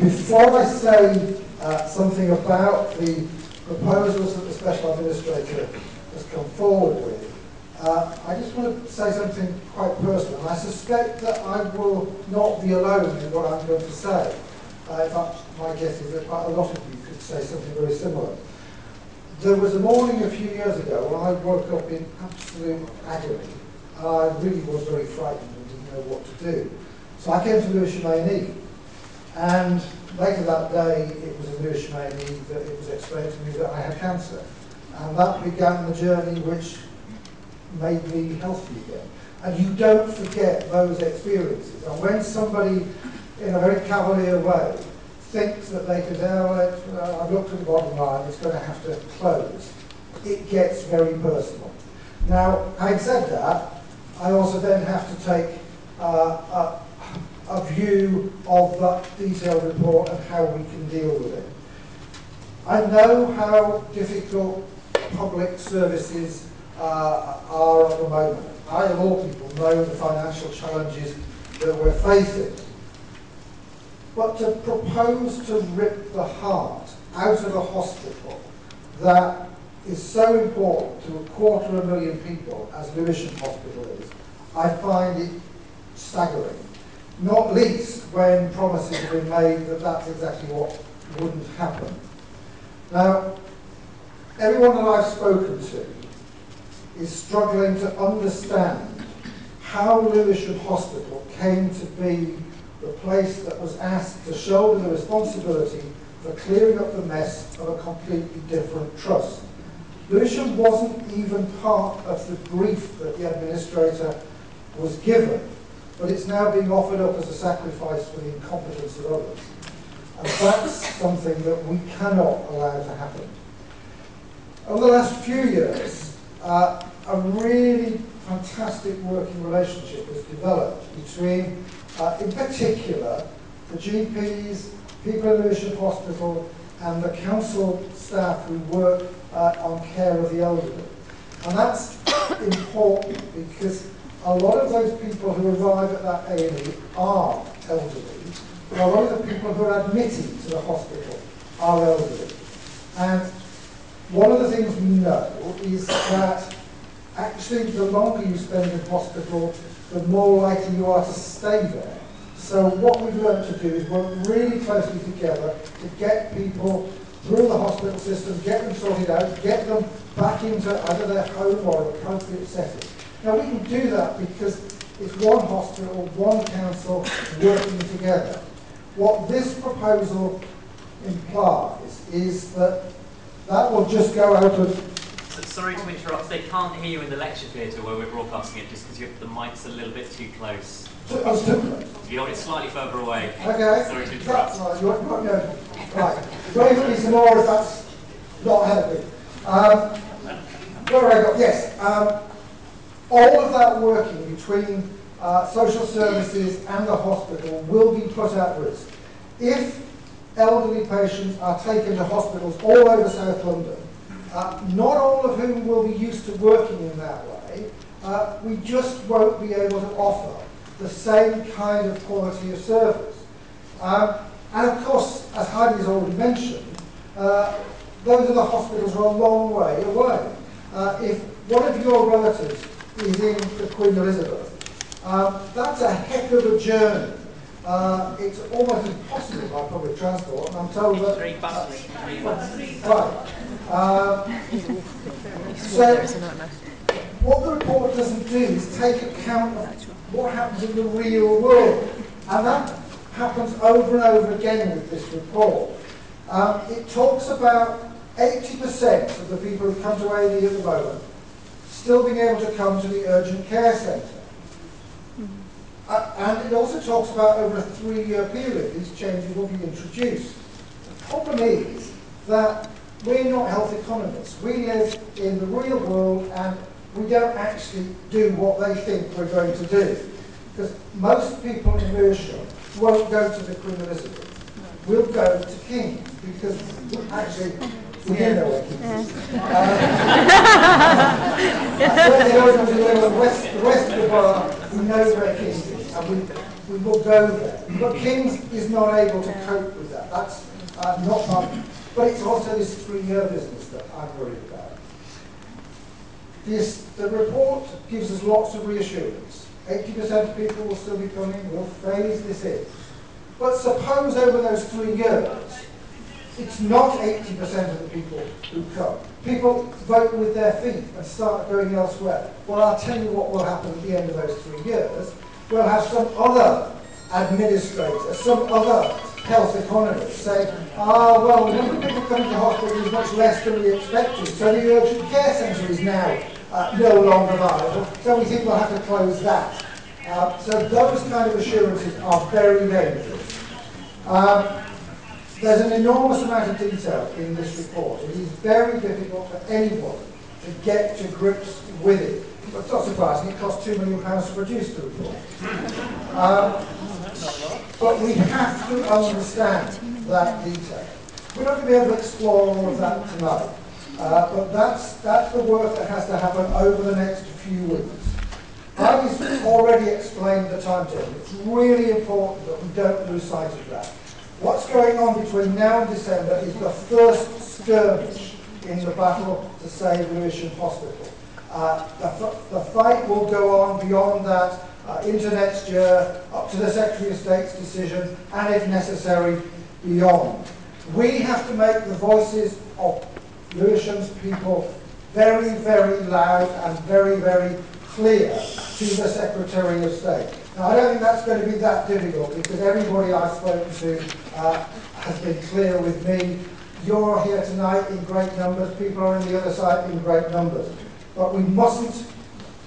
Before I say something about the proposals that the Special Administrator has come forward with, I just want to say something quite personal. I suspect that I will not be alone in what I'm going to say. In fact, my guess is that quite a lot of you could say something very similar. There was a morning a few years ago when I woke up in absolute agony. I really was very frightened and didn't know what to do. So I came to Lewisham A&E, and later that day it was in Lewisham A&E that it was explained to me that I had cancer. And that began the journey which made me healthy again. And you don't forget those experiences. And when somebody, in a very cavalier way, thinks that they can, I've looked at the bottom line, it's going to have to close, it gets very personal. Now, having said that, I also then have to take a view of that detailed report and how we can deal with it. I know how difficult public services are at the moment. I, of all people, know the financial challenges that we're facing. But to propose to rip the heart out of a hospital that is so important to 250,000 people as Lewisham Hospital is, I find it staggering. Not least when promises have been made that that's exactly what wouldn't happen. Now, everyone that I've spoken to is struggling to understand how Lewisham Hospital came to be the place that was asked to shoulder the responsibility for clearing up the mess of a completely different trust. Lewisham wasn't even part of the brief that the administrator was given, but it's now being offered up as a sacrifice for the incompetence of others. And that's something that we cannot allow to happen. Over the last few years, a really fantastic working relationship has developed between, in particular, the GPs, people in Lewisham Hospital, and the council staff who work on care of the elderly. And that's important because a lot of those people who arrive at that A&E are elderly, and a lot of the people who are admitted to the hospital are elderly. And one of the things we know is that actually the longer you spend in hospital, the more likely you are to stay there. So what we've learned to do is work really closely together to get people through the hospital system, get them sorted out, get them back into either their home or an appropriate setting. Now we can do that because it's one hospital, one council working together. What this proposal implies is that that will just go out of... Sorry to interrupt, they can't hear you in the lecture theatre where we're broadcasting it just because the mic's a little bit too close. I was too close. If you hold it slightly further away. Okay. Sorry to interrupt. Right, you're no. Right. Going to be some more if that's not helping. Where have I got? Yes. All of that working between social services and the hospital will be put at risk. If elderly patients are taken to hospitals all over South London, not all of whom will be used to working in that way, we just won't be able to offer the same kind of quality of service. And of course, as Heidi has already mentioned, those are the hospitals are a long way away. If one of your relatives is in the Queen Elizabeth, that's a heck of a journey. It's almost impossible by public transport, and I'm told that... Right. So, what the report doesn't do is take account of what happens in the real world. And that happens over and over again with this report. It talks about 80% of the people who come to A&E at the moment still being able to come to the urgent care centre. And it also talks about over a 3-year period, these changes will be introduced. The problem is that we're not health economists. We live in the real world and we don't actually do what they think we're going to do. Because most people in Lewisham won't go to the Queen Elizabeth. We'll go to King's because actually we do know where King's is. Certainly those of us who live in the west of the borough, we know where King's is. And we will go there. But King's is not able to cope with that. That's not fun. But it's also this 3-year business that I'm worried about. The report gives us lots of reassurance. 80% of people will still be coming. We'll phase this in. But suppose over those 3 years, it's not 80% of the people who come. People vote with their feet and start going elsewhere. Well, I'll tell you what will happen at the end of those 3 years. We'll have some other administrator, some other health economist say, well, the number of people coming to hospital is much less than we expected, so the urgent care centre is now no longer viable, so we think we'll have to close that. So those kind of assurances are very dangerous. There's an enormous amount of detail in this report. It is very difficult for anyone to get to grips with it. But it's not surprising, it costs £2 million to produce the report. But we have to understand that detail. We're not going to be able to explore all of that tonight. But that's the work that has to happen over the next few weeks. I've already explained the timetable. It's really important that we don't lose sight of that. What's going on between now and December is the first skirmish in the battle to save Lewisham Hospital. The fight will go on beyond that into next year, up to the Secretary of State's decision, and if necessary, beyond. We have to make the voices of Lewisham's people very, very loud and very, very clear to the Secretary of State. Now, I don't think that's going to be that difficult because everybody I've spoken to has been clear with me. You're here tonight in great numbers, people are on the other side in great numbers. But we mustn't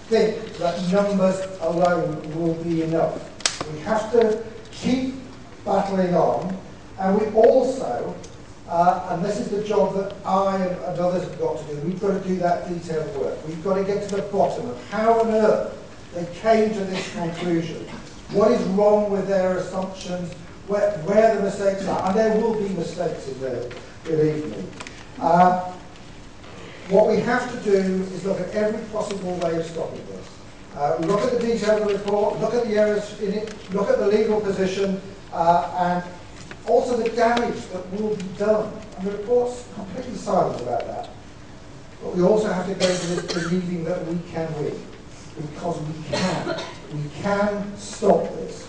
think that numbers alone will be enough. We have to keep battling on, and we also, and this is the job that I and others have got to do, we've got to do that detailed work. We've got to get to the bottom of how on earth they came to this conclusion. What is wrong with their assumptions, where the mistakes are, and there will be mistakes in there, believe me. What we have to do is look at every possible way of stopping this. Look at the detail of the report, look at the errors in it, look at the legal position, and also the damage that will be done. And the report's completely silent about that. But we also have to go to this believing that we can win. Because we can. We can stop this.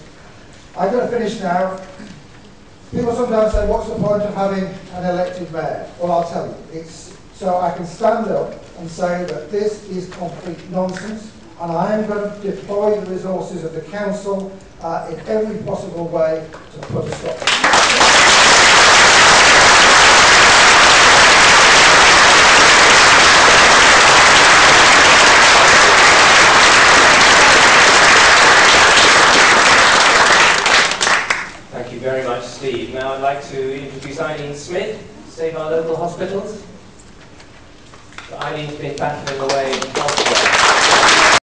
I'm going to finish now. People sometimes say, what's the point of having an elected mayor? Well, I'll tell you. It's so I can stand up and say that this is complete nonsense, and I am going to deploy the resources of the council in every possible way to put a stop to it. Thank you very much, Steve. Now I'd like to introduce Eileen Smith, Save Our Local Hospitals. So Eileen's been battling away elsewhere.